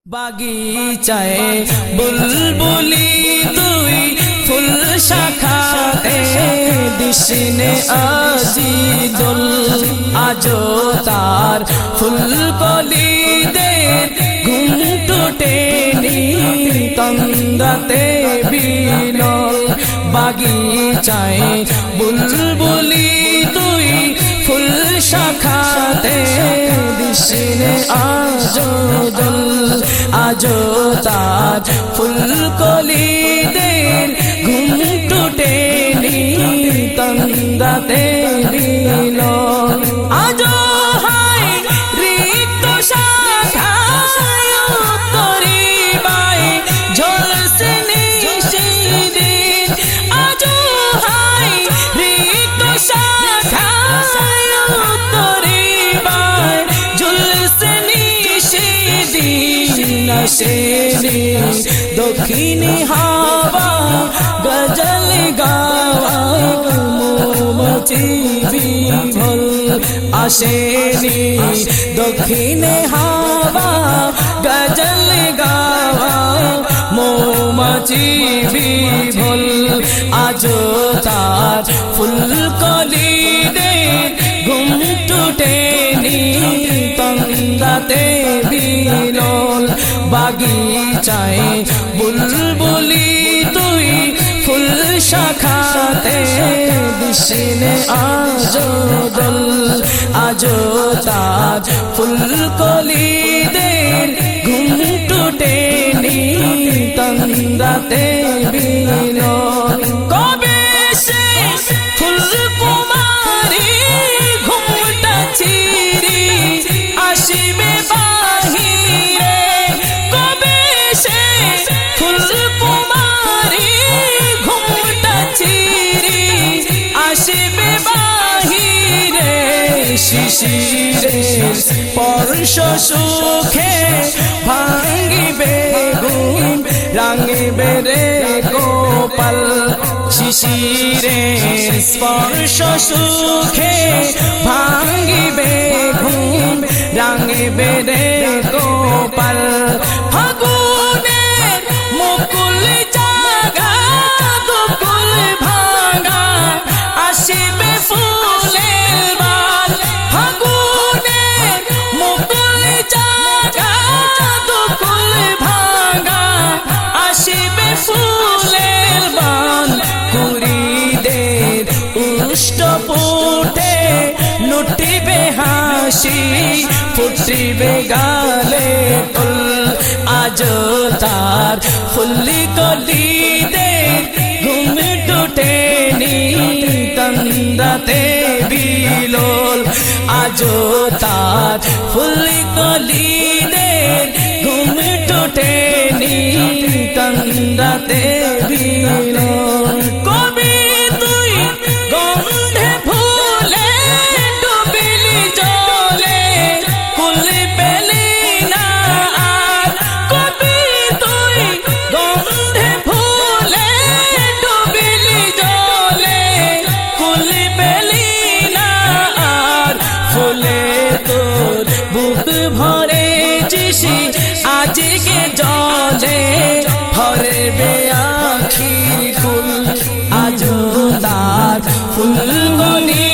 বাগিচায় বুলবুলি তুই ফুল শাখাতে দিশনে আজি দোল আজো তার ফুল কলি দে ঘুম টুটেনি তন্দাতে বিনল বাগিচায় বুলবুলি তুই ফুল শাখাতে দিশনে আজো দোল আজো তার ফুল কলি দে ঘুম টুটেনি তন্দাতে বিনল আজো হাই রিক্ত শাখায় উত্তরি বাই ঝলসে নিশিদিন আজো হাই রিক্ত শাখায় উত্তরি বাই ঝলসে নিশিদিন আসেনি দক্ষিণী হাওয়া গজল গাওয়া মৌমাছি বিভোল আসেনি দক্ষিণে হাওয়া গজল গাওয়া মৌমাছি বিভোল আজো তার ফুল কলি দে ঘুম টুটেনি তন্দাতে বিনল বাগিচায় বুলবুলি তুই ফুল শাখাতে দিশনে আজো দোল আজো তার ফুল কলি দে ঘুম টুটেনি তন্দাতে বিনল কবে সে ফুল কুমারী ঘুমটা ছিরি আসিবে বাহিরে কবে সে ফুল কুমারী ঘুমটা ছিরি আসিবে বাহিরে শিশিরের স্পর্শ সুখে ভাঙ্গিবে ঘুম রাঙিবে রে গোপাল শিশিরের স্পর্শ সুখে ভাঙ্গিবে ঘুম রাঙিবে রে গোপাল ফাগুনের মুকুল জাগা দুকুল ভাঙা আসিবে ফুলের বাল ফাগুনের মুকুল জাগা দুকুল ভাঙা আসিবে ফুলের বাল কুড়িদের উষ্টপুটে লুটিবে হাসি ফুটিবে গালে ফুল আজো তার ফুলি কলি দে ঘুম টুটেনি তন্দাতে বিলোল আজো তার ফুলি কলি দে ঘুম টুটেনি তন্দাতে বিলোল কবি তুই গন্ধে ফুলে ডুবিলি জলে ফুল পেলি না আর কবি তুই গন্ধে ফুলে ডুবিলি জলে ফুল পেলি না আর ফুলে তোর বুক ভরে যিশি আজকে জলে ভরে বেআখি ফুল আজো তার ফুল কলি